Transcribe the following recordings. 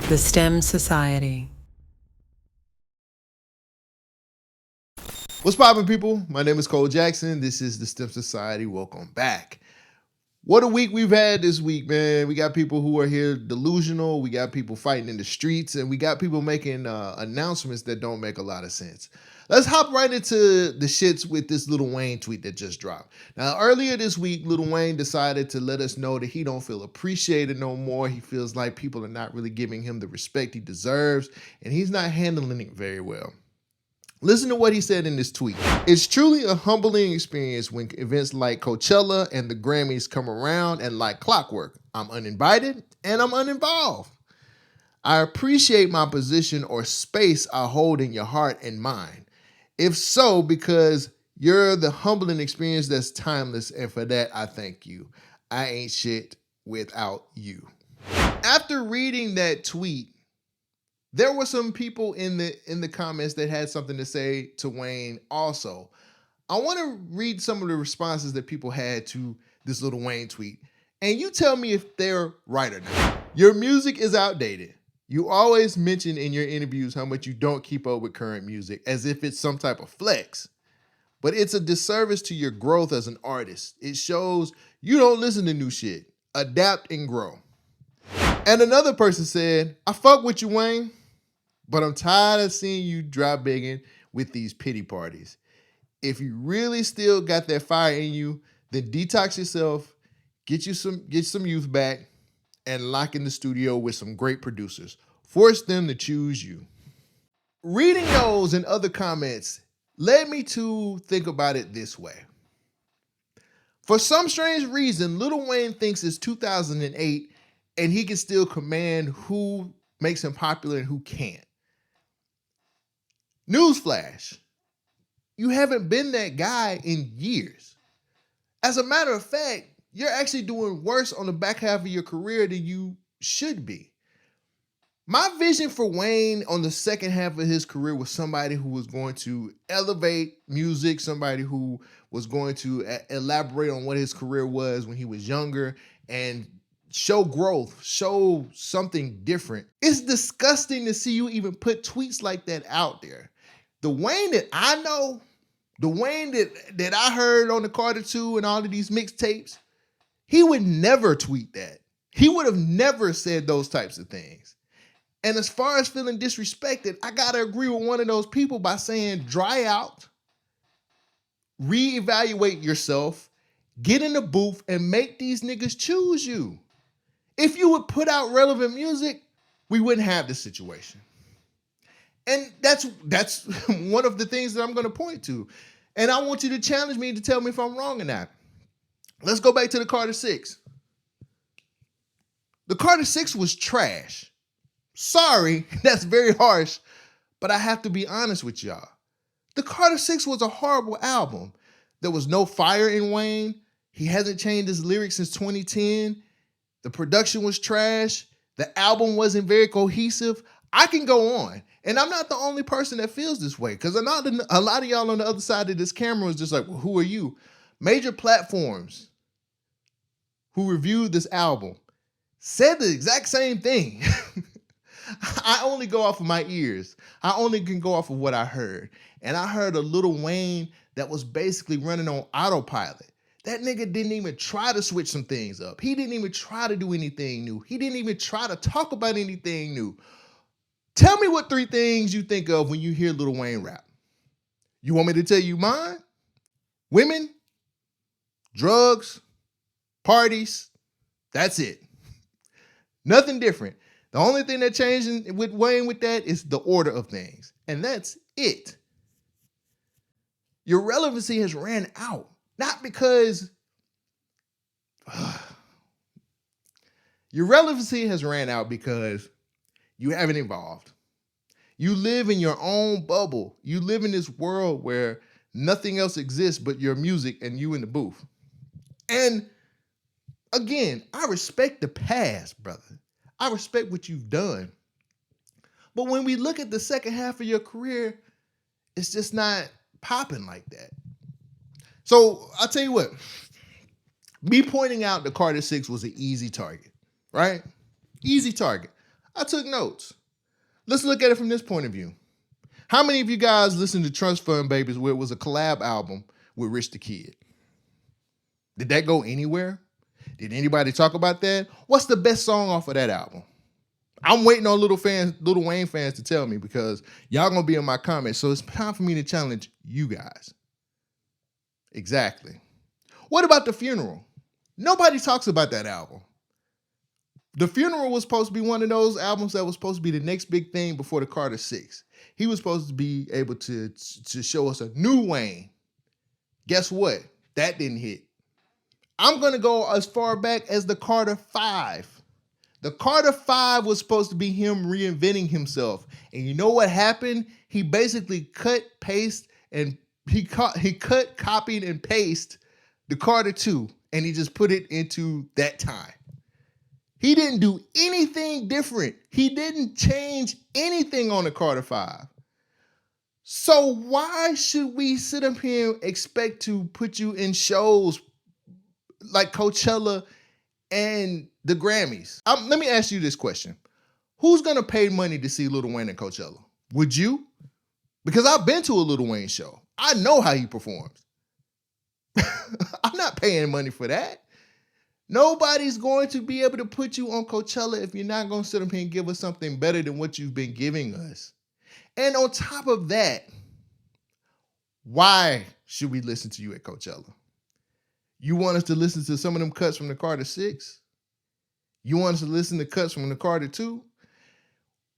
The STEM Society. What's poppin', people? My name is Cole Jackson. This is the STEM Society. Welcome back. What a week we've had this week, man. We got people who are here delusional. We got people fighting in the streets, and we got people making announcements that don't make a lot of sense. Let's hop right into the shits with this Lil Wayne tweet that just dropped. Now, earlier this week, Lil Wayne decided to let us know that he don't feel appreciated no more. He feels like people are not really giving him the respect he deserves, and he's not handling it very well. Listen to what he said in this tweet. It's truly a humbling experience when events like Coachella and the Grammys come around, and like clockwork, I'm uninvited and I'm uninvolved. I appreciate my position or space I hold in your heart and mind. If so, because you're the humbling experience that's timeless, and for that, I thank you. I ain't shit without you. After reading that tweet, there were some people in the comments that had something to say to Wayne also. I want to read some of the responses that people had to this Lil Wayne tweet, and you tell me if they're right or not. Your music is outdated. You always mention in your interviews how much you don't keep up with current music, as if it's some type of flex. But it's a disservice to your growth as an artist. It shows you don't listen to new shit. Adapt and grow. And another person said, I fuck with you, Wayne, but I'm tired of seeing you drop begging with these pity parties. If you really still got that fire in you, then detox yourself, get some youth back, and lock in the studio with some great producers. Force them to choose you. Reading those and other comments led me to think about it this way. For some strange reason, Lil Wayne thinks it's 2008 and he can still command who makes him popular and who can't. Newsflash, you haven't been that guy in years. As a matter of fact, you're actually doing worse on the back half of your career than you should be. My vision for Wayne on the second half of his career was somebody who was going to elevate music, somebody who was going to elaborate on what his career was when he was younger and show growth, show something different. It's disgusting to see you even put tweets like that out there. The Wayne that I know, the Wayne that I heard on the Carter 2 and all of these mixtapes, he would never tweet that. He would have never said those types of things. And as far as feeling disrespected, I gotta agree with one of those people by saying dry out, reevaluate yourself, get in the booth, and make these niggas choose you. If you would put out relevant music, we wouldn't have this situation. And that's one of the things that I'm gonna point to. And I want you to challenge me to tell me if I'm wrong or not. Let's go back to the Carter 6. The Carter 6 was trash. Sorry, that's very harsh, but I have to be honest with y'all. The Carter 6 was a horrible album. There was no fire in Wayne. He hasn't changed his lyrics since 2010. The production was trash. The album wasn't very cohesive. I can go on. And I'm not the only person that feels this way, because a lot of y'all on the other side of this camera is just like, well, who are you? Major platforms who reviewed this album said the exact same thing. I only go off of my ears. I only can go off of what I heard. And I heard a Lil Wayne that was basically running on autopilot. That nigga didn't even try to switch some things up. He didn't even try to do anything new. He didn't even try to talk about anything new. Tell me what 3 things you think of when you hear Lil Wayne rap. You want me to tell you mine? Women, drugs, parties. That's it. Nothing different. The only thing that changed with Wayne with that is the order of things. And that's it. Your relevancy has ran out. Not because... Your relevancy has ran out because you haven't evolved. You live in your own bubble. You live in this world where nothing else exists but your music and you in the booth. And again, I respect the past, brother. I respect what you've done. But when we look at the second half of your career, it's just not popping like that. So I'll tell you what, me pointing out the Carter 6 was an easy target, right? Easy target. I took notes. Let's look at it from this point of view. How many of you guys listened to Trust Fund Babies where it was a collab album with Rich the Kid? Did that go anywhere? Did anybody talk about that? What's the best song off of that album? I'm waiting on Lil Wayne fans to tell me because y'all gonna be in my comments. So it's time for me to challenge you guys. Exactly. What about The Funeral? Nobody talks about that album. The Funeral was supposed to be one of those albums that was supposed to be the next big thing before the Carter 6. He was supposed to be able to show us a new Wayne. Guess what? That didn't hit. I'm going to go as far back as the Carter 5. The Carter 5 was supposed to be him reinventing himself. And you know what happened? He basically cut, copied, and pasted the Carter 2. And he just put it into that time. He didn't do anything different. He didn't change anything on the Carter 5. So why should we sit up here and expect to put you in shows like Coachella and the Grammys? Let me ask you this question. Who's going to pay money to see Lil Wayne at Coachella? Would you? Because I've been to a Lil Wayne show. I know how he performs. I'm not paying money for that. Nobody's going to be able to put you on Coachella if you're not going to sit up here and give us something better than what you've been giving us. And on top of that, why should we listen to you at Coachella? You want us to listen to some of them cuts from the Carter 6? You want us to listen to cuts from the Carter 2?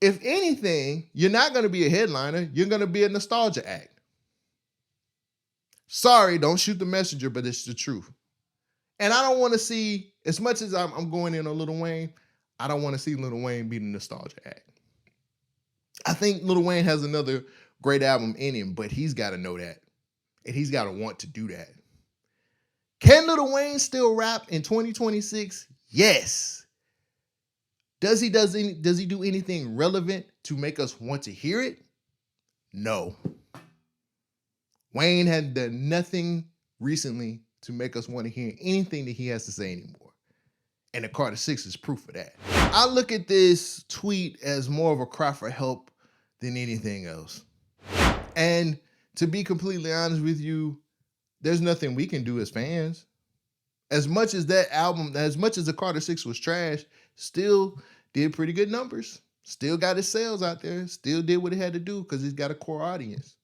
If anything, you're not going to be a headliner. You're going to be a nostalgia act. Sorry, don't shoot the messenger, but it's the truth. And I don't want to see, as much as I'm going in on Lil Wayne, I don't want to see Lil Wayne be the nostalgia act. I think Lil Wayne has another great album in him, but he's got to know that. And he's got to want to do that. Can Lil Wayne still rap in 2026? Yes. Does he do anything relevant to make us want to hear it? No. Wayne had done nothing recently to make us want to hear anything that he has to say anymore. And the Carter 6 is proof of that. I look at this tweet as more of a cry for help than anything else. And to be completely honest with you, there's nothing we can do as fans. As much as that album, as much as the Carter 6 was trash, still did pretty good numbers. Still got his sales out there. Still did what it had to do because he's got a core audience.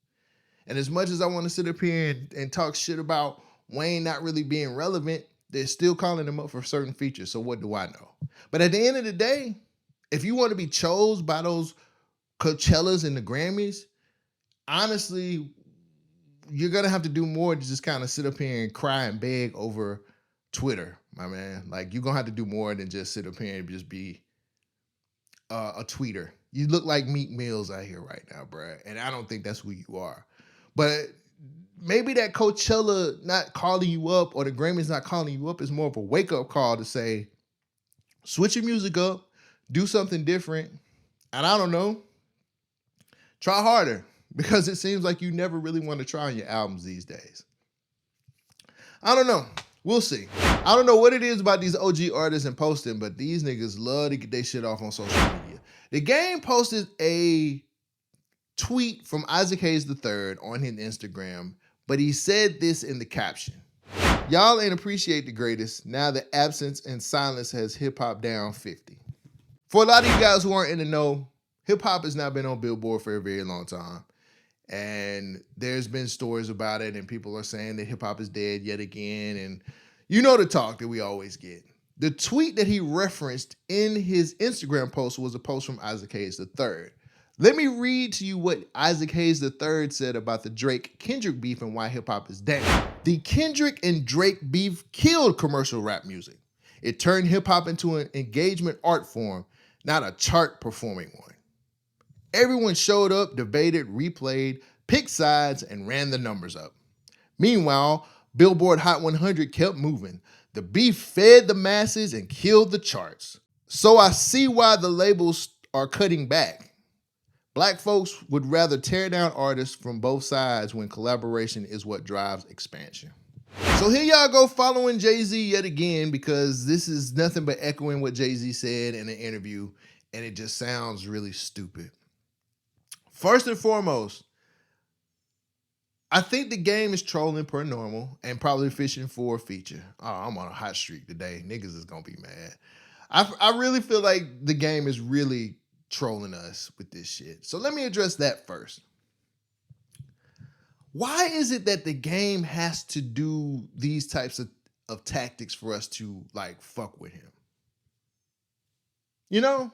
And as much as I want to sit up here and talk shit about Wayne not really being relevant, they're still calling him up for certain features. So what do I know? But at the end of the day, if you want to be chose by those Coachellas and the Grammys, honestly, you're going to have to do more to just kind of sit up here and cry and beg over Twitter, my man. Like, you're going to have to do more than just sit up here and just be a tweeter. You look like Meek Mills out here right now, bruh. And I don't think that's who you are. But maybe that Coachella not calling you up or the Grammys not calling you up is more of a wake-up call to say, switch your music up, do something different, and I don't know, try harder, because it seems like you never really want to try on your albums these days. I don't know. We'll see. I don't know what it is about these OG artists and posting, but these niggas love to get their shit off on social media. The Game posted a tweet from Isaac Hayes III on his Instagram, but he said this in the caption. Y'all ain't appreciate the greatest. Now the absence and silence has hip-hop down 50. For a lot of you guys who aren't in the know, hip-hop has not been on Billboard for a very long time. And there's been stories about it, and people are saying that hip-hop is dead yet again. And you know the talk that we always get. The tweet that he referenced in his Instagram post was a post from Isaac Hayes III. Let me read to you what Isaac Hayes III said about the Drake-Kendrick beef and why hip-hop is down. The Kendrick and Drake beef killed commercial rap music. It turned hip-hop into an engagement art form, not a chart-performing one. Everyone showed up, debated, replayed, picked sides, and ran the numbers up. Meanwhile, Billboard Hot 100 kept moving. The beef fed the masses and killed the charts. So I see why the labels are cutting back. Black folks would rather tear down artists from both sides when collaboration is what drives expansion. So here y'all go following Jay-Z yet again, because this is nothing but echoing what Jay-Z said in an interview. and it just sounds really stupid. First and foremost, I think the game is trolling per normal and probably fishing for a feature. Oh, I'm on a hot streak today. Niggas is gonna be mad. I really feel like the game is really trolling us with this shit. So let me address that first. Why is it that the game has to do these types of tactics for us to like fuck with him? You know?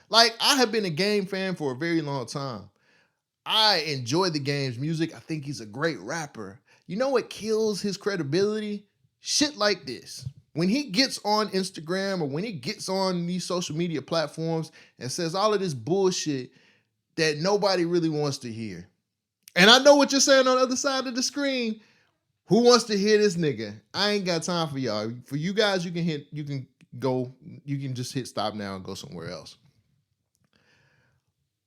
Like, I have been a game fan for a very long time. I enjoy the game's music. I think he's a great rapper. You know what kills his credibility? Shit like this. When he gets on Instagram or when he gets on these social media platforms and says all of this bullshit that nobody really wants to hear. And I know what you're saying on the other side of the screen. Who wants to hear this nigga? I ain't got time for y'all. For you guys, you can just hit stop now and go somewhere else.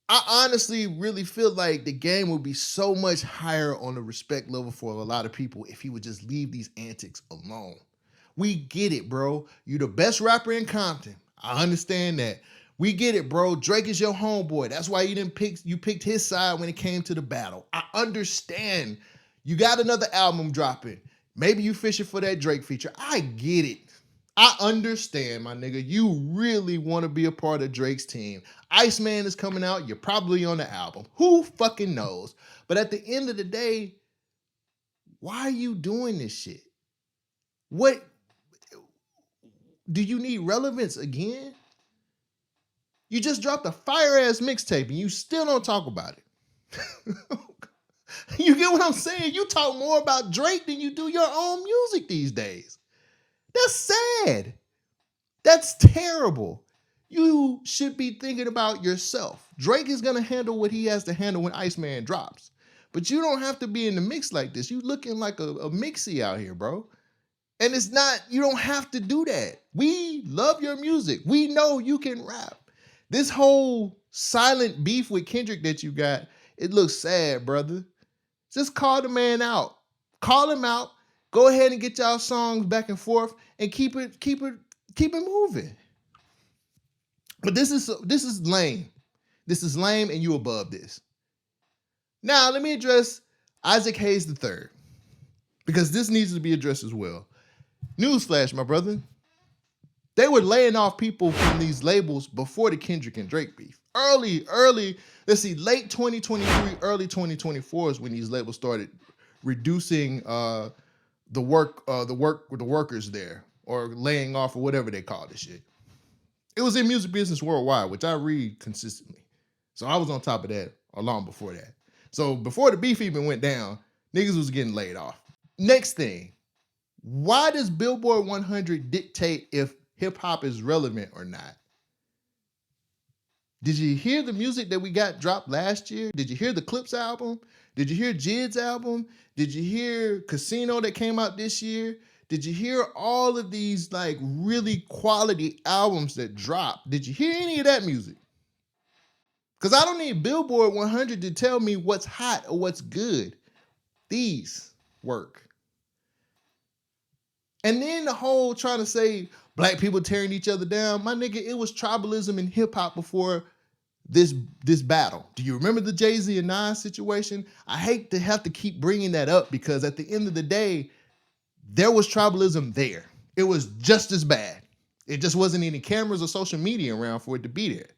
I honestly really feel like the game would be so much higher on the respect level for a lot of people if he would just leave these antics alone. We get it, bro. You the best rapper in Compton. I understand that. We get it, bro. Drake is your homeboy. That's why you picked his side when it came to the battle. I understand. You got another album dropping. Maybe you fishing for that Drake feature. I get it. I understand, my nigga. You really want to be a part of Drake's team. Iceman is coming out. You're probably on the album. Who fucking knows? But at the end of the day, why are you doing this shit? What? Do you need relevance again? You just dropped a fire-ass mixtape and you still don't talk about it. You get what I'm saying? You talk more about Drake than you do your own music these days. That's sad. That's terrible. You should be thinking about yourself. Drake is going to handle what he has to handle when Iceman drops. But you don't have to be in the mix like this. You looking like a mixie out here, bro. And it's not, you don't have to do that. We love your music. We know you can rap. This whole silent beef with Kendrick that you got, it looks sad, brother. Just call the man out. Call him out. Go ahead and get y'all songs back and forth and keep it moving. But this is lame. This is lame and you above this. Now, let me address Isaac Hayes III, because this needs to be addressed as well. Newsflash, my brother. They were laying off people from these labels before the Kendrick and Drake beef. Early, let's see, late 2023, early 2024 is when these labels started reducing the workers there, or laying off, or whatever they call this shit. It was in Music Business Worldwide, which I read consistently. So I was on top of that long before that. So before the beef even went down, niggas was getting laid off. Next thing, why does Billboard 100 dictate if hip hop is relevant or not? Did you hear the music that we got dropped last year? Did you hear the Clips album? Did you hear Jid's album? Did you hear Casino that came out this year? Did you hear all of these like really quality albums that dropped? Did you hear any of that music? Because I don't need Billboard 100 to tell me what's hot or what's good. These work. And then the whole trying to say black people tearing each other down. My nigga, it was tribalism in hip hop before this battle. Do you remember the Jay-Z and Nas situation? I hate to have to keep bringing that up because at the end of the day, there was tribalism there. It was just as bad. It just wasn't any cameras or social media around for it to be there.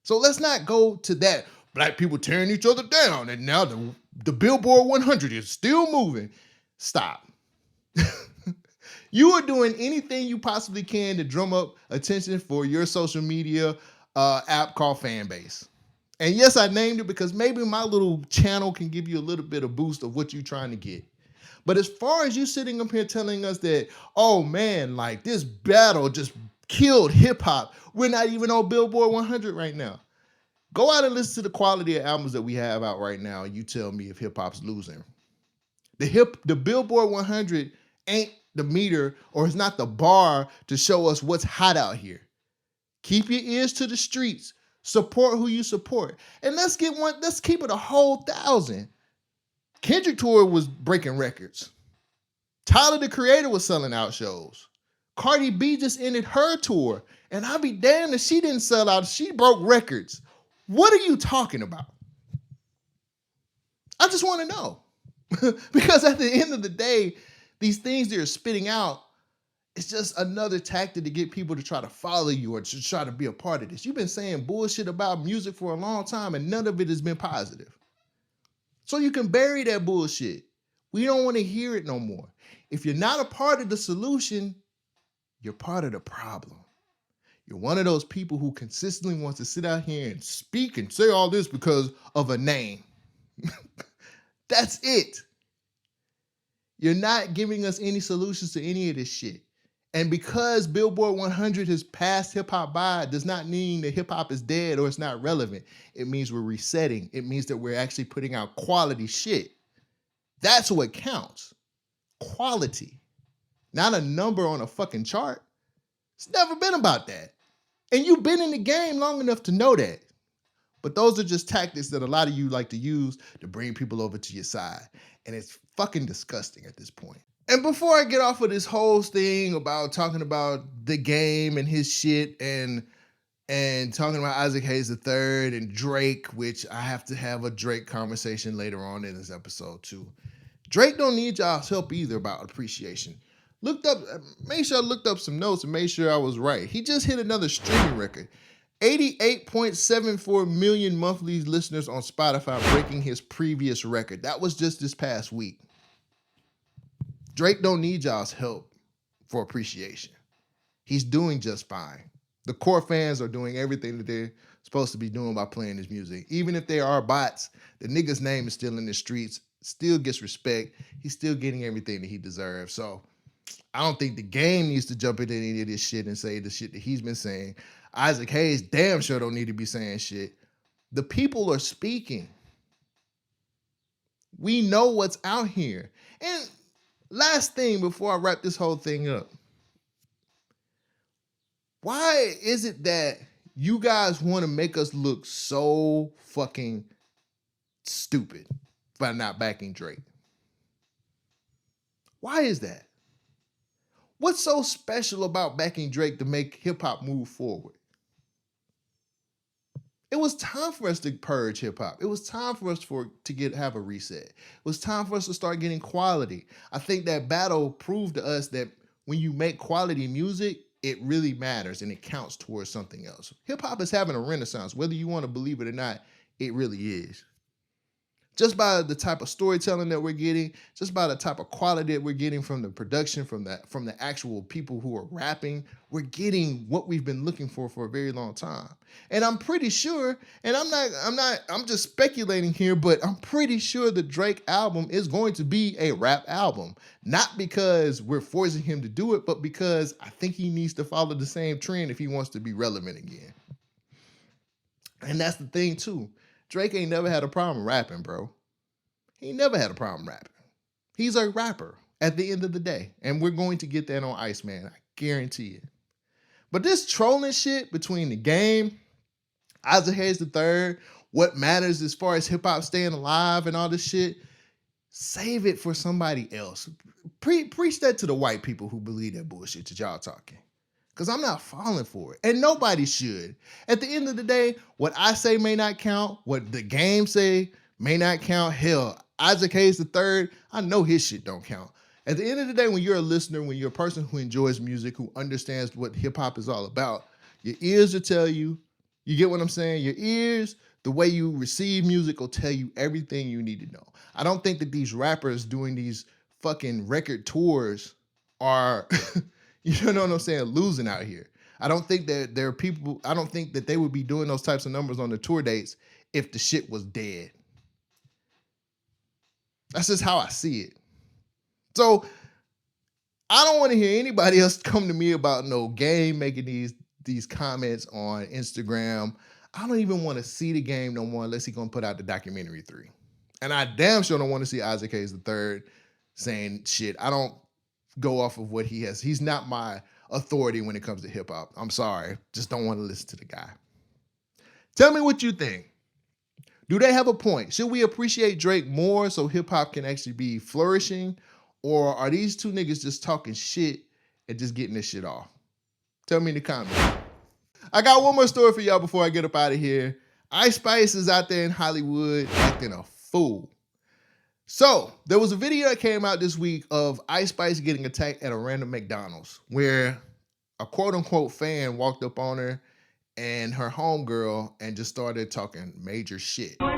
So let's not go to that black people tearing each other down and now the Billboard 100 is still moving. Stop. You are doing anything you possibly can to drum up attention for your social media app called Fanbase. And yes, I named it because maybe my little channel can give you a little bit of boost of what you're trying to get. But as far as you sitting up here telling us that, oh man, like this battle just killed hip hop, we're not even on Billboard 100 right now. Go out and listen to the quality of albums that we have out right now, and you tell me if hip hop's losing. The Billboard 100 ain't the meter, or it's not the bar to show us what's hot out here. Keep your ears to the streets. Support who you support. And let's keep it a whole 1,000. Kendrick tour was breaking records. Tyler the Creator was selling out shows. Cardi B just ended her tour, and I'll be damned if she didn't sell out. She broke records. What are you talking about? I just want to know. Because at the end of the day, these things they're spitting out, it's just another tactic to get people to try to follow you or to try to be a part of this. You've been saying bullshit about music for a long time, and none of it has been positive. So you can bury that bullshit. We don't want to hear it no more. If you're not a part of the solution, you're part of the problem. You're one of those people who consistently wants to sit out here and speak and say all this because of a name. That's it. You're not giving us any solutions to any of this shit. And because Billboard 100 has passed hip hop by, does not mean that hip hop is dead or it's not relevant. It means we're resetting. It means that we're actually putting out quality shit. That's what counts. Quality. Not a number on a fucking chart. It's never been about that. And you've been in the game long enough to know that. But those are just tactics that a lot of you like to use to bring people over to your side. And it's fucking disgusting at this point. And before I get off of this whole thing about talking about the game and his shit and talking about Isaac Hayes III and Drake, which I have to have a Drake conversation later on in this episode too. Drake don't need y'all's help either about appreciation. Made sure I looked up some notes and made sure I was right. He just hit another streaming record. 88.74 million monthly listeners on Spotify, breaking his previous record. That was just this past week. Drake don't need y'all's help for appreciation. He's doing just fine. The core fans are doing everything that they're supposed to be doing by playing his music. Even if they are bots, the nigga's name is still in the streets, still gets respect. He's still getting everything that he deserves. So I don't think the game needs to jump into any of this shit and say the shit that he's been saying. Isaac Hayes damn sure don't need to be saying shit. The people are speaking. We know what's out here. And last thing before I wrap this whole thing up. Why is it that you guys want to make us look so fucking stupid by not backing Drake? Why is that? What's so special about backing Drake to make hip hop move forward? It was time for us to purge hip hop. It was time for us to have a reset. It was time for us to start getting quality. I think that battle proved to us that when you make quality music, it really matters and it counts towards something else. Hip hop is having a renaissance. Whether you want to believe it or not, it really is. Just by the type of storytelling that we're getting, just by the type of quality that we're getting from the production, from the actual people who are rapping, we're getting what we've been looking for a very long time. And I'm pretty sure, and I'm just speculating here, but I'm pretty sure the Drake album is going to be a rap album. Not because we're forcing him to do it, but because I think he needs to follow the same trend if he wants to be relevant again. And that's the thing too. Drake ain't never had a problem rapping, bro. He never had a problem rapping. He's a rapper at the end of the day. And we're going to get that on Iceman. I guarantee it. But this trolling shit between the game, Isaac Hayes III, what matters as far as hip-hop staying alive and all this shit, save it for somebody else. Preach that to the white people who believe that bullshit that y'all talking. Because I'm not falling for it. And nobody should. At the end of the day, what I say may not count. What the game say may not count. Hell, Isaac Hayes III, I know his shit don't count. At the end of the day, when you're a listener, when you're a person who enjoys music, who understands what hip-hop is all about, your ears will tell you. You get what I'm saying? Your ears, the way you receive music will tell you everything you need to know. I don't think that these rappers doing these fucking record tours are... You know what I'm saying? Losing out here. I don't think that there are people, I don't think that they would be doing those types of numbers on the tour dates if the shit was dead. That's just how I see it. So I don't want to hear anybody else come to me about no game making these comments on Instagram. I don't even want to see the game no more unless he's going to put out the documentary 3. And I damn sure don't want to see Isaac Hayes III saying shit. I don't go off of what he has. He's not my authority when it comes to hip hop. I'm sorry. Just don't want to listen to the guy. Tell me what you think. Do they have a point? Should we appreciate Drake more so hip hop can actually be flourishing? Or are these two niggas just talking shit and just getting this shit off? Tell me in the comments. I got one more story for y'all before I get up out of here. Ice Spice is out there in Hollywood acting a fool. So there was a video that came out this week of Ice Spice getting attacked at a random McDonald's where a quote unquote fan walked up on her and her homegirl and just started talking major shit. Gas?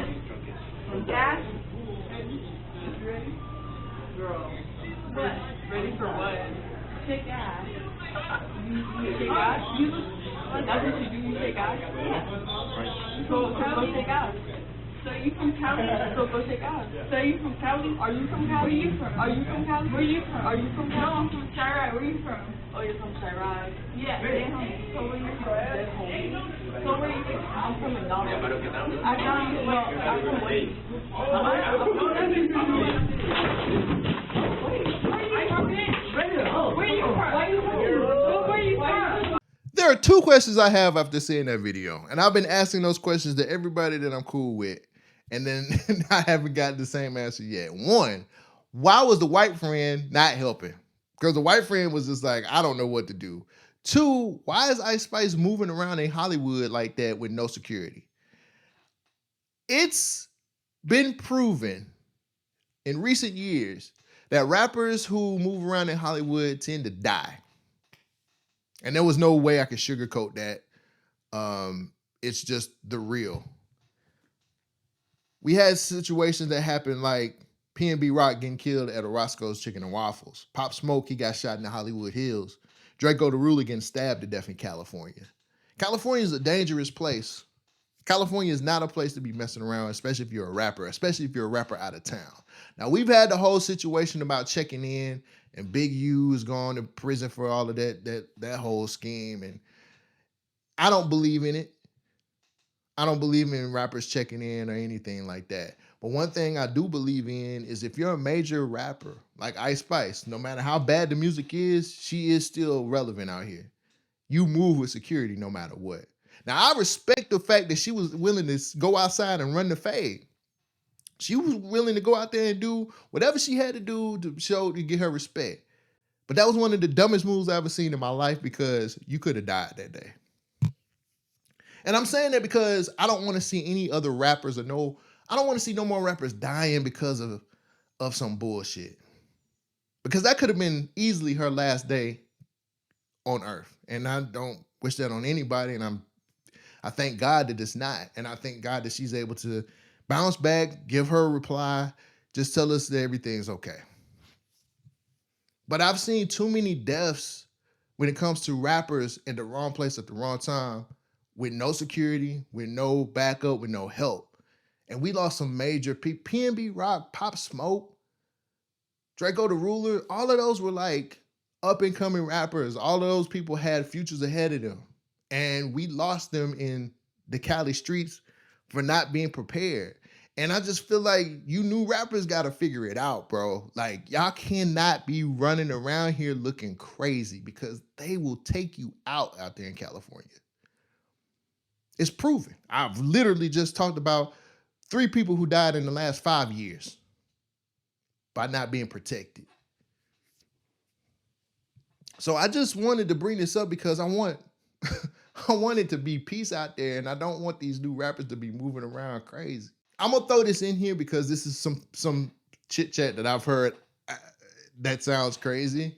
Ready? Girl. What? Ready for what? Take gas. You take gas? That's what you do, you take gas? Yeah. So go take gas. So you from Cali? So go take gas. So you from Cali? Are you from Cali? Where you from? Are you from Cali? Where you from? Are you from Cali? No, I'm from Chirac. Where you from? Oh, you're from Chirac. Yeah. So where you from? So where you from? I'm from McDonald's. I got you. Well, I'm from Wayne. There are two questions I have after seeing that video, and I've been asking those questions to everybody that I'm cool with, and then I haven't gotten the same answer yet. One, why was the white friend not helping? Because the white friend was just like, I don't know what to do. Two, why is Ice Spice moving around in Hollywood like that with no security? It's been proven in recent years that rappers who move around in Hollywood tend to die. And there was no way I could sugarcoat that. It's just the real. We had situations that happened like P&B Rock getting killed at a Roscoe's Chicken and Waffles. Pop Smoke, he got shot in the Hollywood Hills. Draco the Ruler getting stabbed to death in California. California is a dangerous place. California is not a place to be messing around, especially if you're a rapper, especially if you're a rapper out of town. Now, we've had the whole situation about checking in, and Big U is going to prison for all of that whole scheme, and I don't believe in it. I don't believe in rappers checking in or anything like that. But one thing I do believe in is if you're a major rapper like Ice Spice, no matter how bad the music is, she is still relevant out here. You move with security no matter what. Now, I respect the fact that she was willing to go outside and run the fade. She was willing to go out there and do whatever she had to do to get her respect. But that was one of the dumbest moves I ever seen in my life because you could have died that day. And I'm saying that because I don't want to see any other rappers I don't want to see no more rappers dying because of some bullshit. Because that could have been easily her last day on earth. And I don't wish that on anybody. And I thank God that it's not. And I thank God that she's able to bounce back, give her a reply, just tell us that everything's okay. But I've seen too many deaths when it comes to rappers in the wrong place at the wrong time with no security, with no backup, with no help. And we lost some major people. P&B Rock, Pop Smoke, Draco the Ruler, all of those were like up and coming rappers. All of those people had futures ahead of them. And we lost them in the Cali streets for not being prepared. And I just feel like you new rappers got to figure it out, bro. Like, y'all cannot be running around here looking crazy because they will take you out there in California. It's proven. I've literally just talked about 3 people who died in the last 5 years by not being protected. So I just wanted to bring this up because I want it to be peace out there, and I don't want these new rappers to be moving around crazy. I'm gonna throw this in here because this is some chit chat that I've heard that sounds crazy.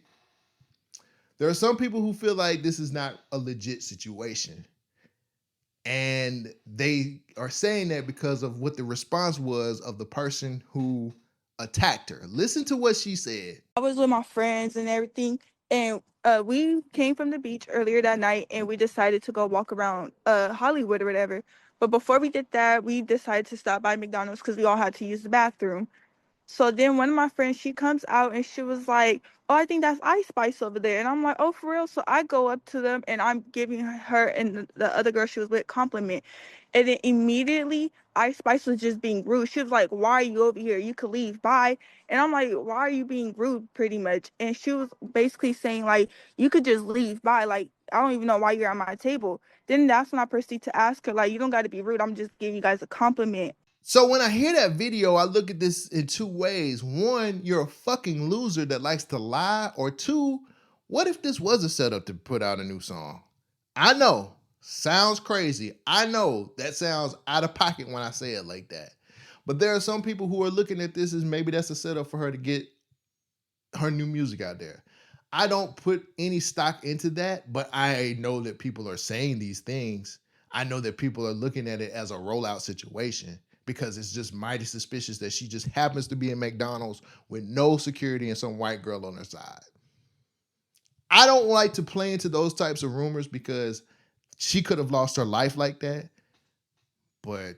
There are some people who feel like this is not a legit situation. And they are saying that because of what the response was of the person who attacked her. Listen to what she said. I was with my friends and everything, and we came from the beach earlier that night, and we decided to go walk around Hollywood or whatever. But before we did that, we decided to stop by McDonald's because we all had to use the bathroom. So then one of my friends, she comes out and she was like, "Oh, I think that's Ice Spice over there." And I'm like, "Oh, for real?" So I go up to them and I'm giving her and the other girl she was with compliment. And then immediately Ice Spice was just being rude. She was like, "Why are you over here? You could leave. Bye." And I'm like, "Why are you being rude?" Pretty much. And she was basically saying like, "You could just leave. Bye. Like, I don't even know why you're at my table." Then that's when I proceed to ask her, like, "You don't got to be rude. I'm just giving you guys a compliment." So when I hear that video, I look at this in 2 ways. One, you're a fucking loser that likes to lie. Or 2, What if this was a setup to put out a new song? I know, sounds crazy. I know that sounds out of pocket when I say it like that. But there are some people who are looking at this as maybe that's a setup for her to get her new music out there. I don't put any stock into that, but I know that people are saying these things. I know that people are looking at it as a rollout situation because it's just mighty suspicious that she just happens to be in McDonald's with no security and some white girl on her side. I don't like to play into those types of rumors because she could have lost her life like that. But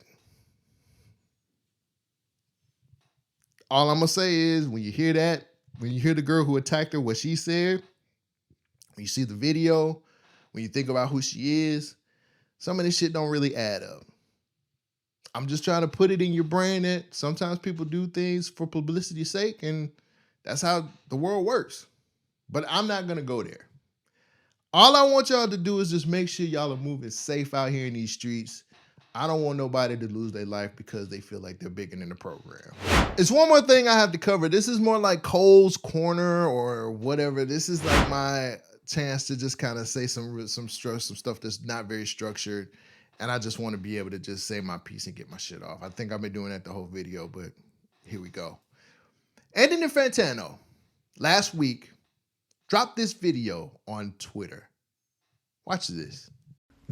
all I'm going to say is when you hear that, when you hear the girl who attacked her, what she said, when you see the video, when you think about who she is, some of this shit don't really add up. I'm just trying to put it in your brain that sometimes people do things for publicity's sake, and that's how the world works. But I'm not going to go there. All I want y'all to do is just make sure y'all are moving safe out here in these streets. I don't want nobody to lose their life because they feel like they're bigger than the program. It's one more thing I have to cover. This is more like Cole's Corner or whatever. This is like my chance to just kind of say some stuff that's not very structured. And I just want to be able to just say my piece and get my shit off. I think I've been doing that the whole video, but here we go. Anthony Fantano last week dropped this video on Twitter. Watch this.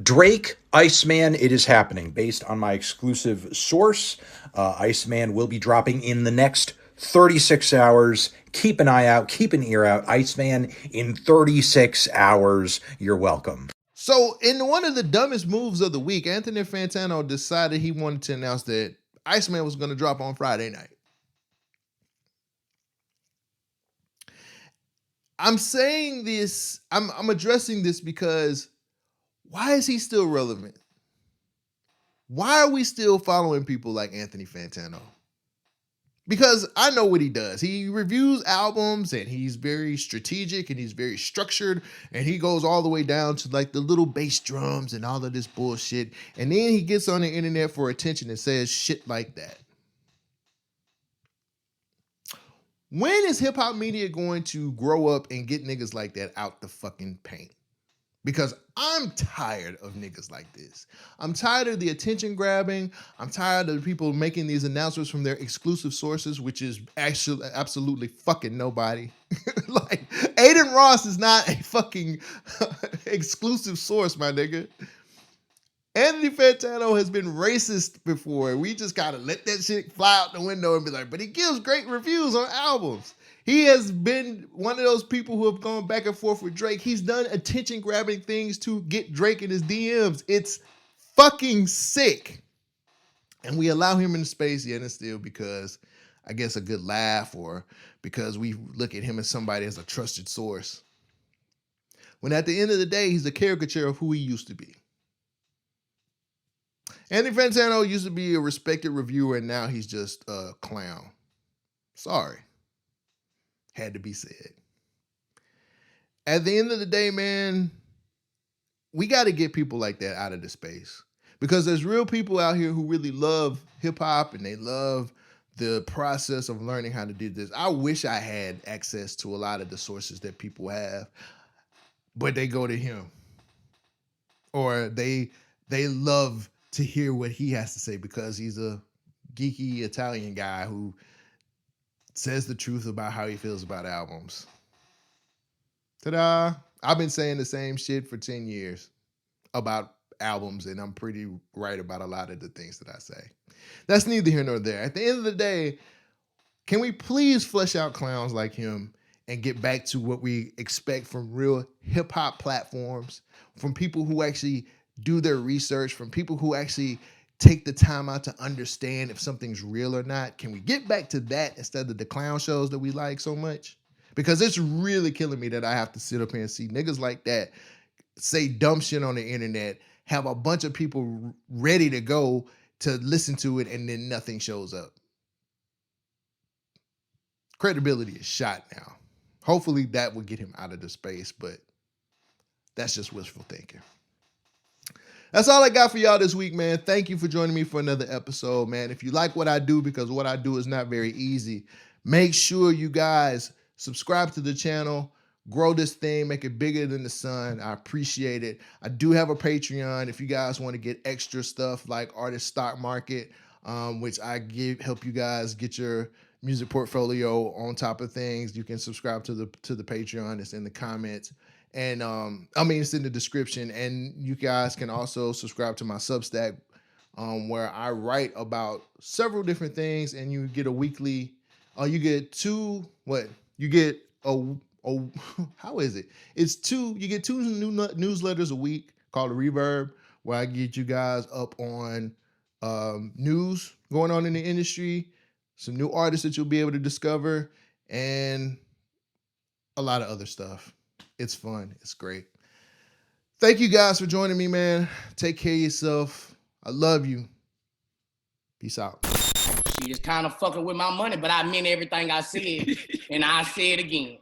Drake, Iceman, it is happening. Based on my exclusive source, Iceman will be dropping in the next 36 hours. Keep an eye out, keep an ear out. Iceman in 36 hours. You're welcome. So in one of the dumbest moves of the week, Anthony Fantano decided he wanted to announce that Iceman was going to drop on Friday night. I'm saying this, I'm addressing this because why is he still relevant? Why are we still following people like Anthony Fantano? Because I know what he does. He reviews albums and he's very strategic and he's very structured and he goes all the way down to like the little bass drums and all of this bullshit. And then he gets on the internet for attention and says shit like that. When is hip hop media going to grow up and get niggas like that out the fucking paint? Because I'm tired of niggas like this. I'm tired of the attention grabbing. I'm tired of people making these announcements from their exclusive sources, which is actually absolutely fucking nobody. Like, Aiden Ross is not a fucking exclusive source, my nigga. Anthony Fantano has been racist before. We just gotta let that shit fly out the window and be like, but he gives great reviews on albums. He has been one of those people who have gone back and forth with Drake. He's done attention-grabbing things to get Drake in his DMs. It's fucking sick. And we allow him in the space yet and still because, I guess, a good laugh or because we look at him as somebody as a trusted source. When at the end of the day, he's a caricature of who he used to be. Anthony Fantano used to be a respected reviewer, and now he's just a clown. Sorry. Had to be said. At the end of the day, man, we got to get people like that out of the space because there's real people out here who really love hip hop and they love the process of learning how to do this. I wish I had access to a lot of the sources that people have, but they go to him or they love to hear what he has to say because he's a geeky Italian guy who says the truth about how he feels about albums. Ta-da! I've been saying the same shit for 10 years about albums, and I'm pretty right about a lot of the things that I say. That's neither here nor there. At the end of the day, can we please flesh out clowns like him and get back to what we expect from real hip-hop platforms, from people who actually do their research, from people who actually take the time out to understand if something's real or not? Can we get back to that instead of the clown shows that we like so much? Because it's really killing me that I have to sit up here and see niggas like that say dumb shit on the internet, have a bunch of people ready to go to listen to it, and then nothing shows up. Credibility is shot now. Hopefully that will get him out of the space, but that's just wishful thinking. That's all I got for y'all this week, man. Thank you for joining me for another episode, man. If you like what I do, because what I do is not very easy, make sure you guys subscribe to the channel, grow this thing, make it bigger than the sun. I appreciate it. I do have a Patreon if you guys want to get extra stuff like Artist Stock Market, which I help you guys get your music portfolio on top of things. You can subscribe to the Patreon. It's in the comments. And it's in the description. And you guys can also subscribe to my Substack, where I write about several different things, and you get a weekly. You get two. What you get how is it? It's two. You get two new newsletters a week called Reverb, where I get you guys up on news going on in the industry, some new artists that you'll be able to discover, and a lot of other stuff. It's fun. It's great. Thank you guys for joining me, man. Take care of yourself. I love you. Peace out. She just kind of fucking with my money, but I meant everything I said, and I say it again.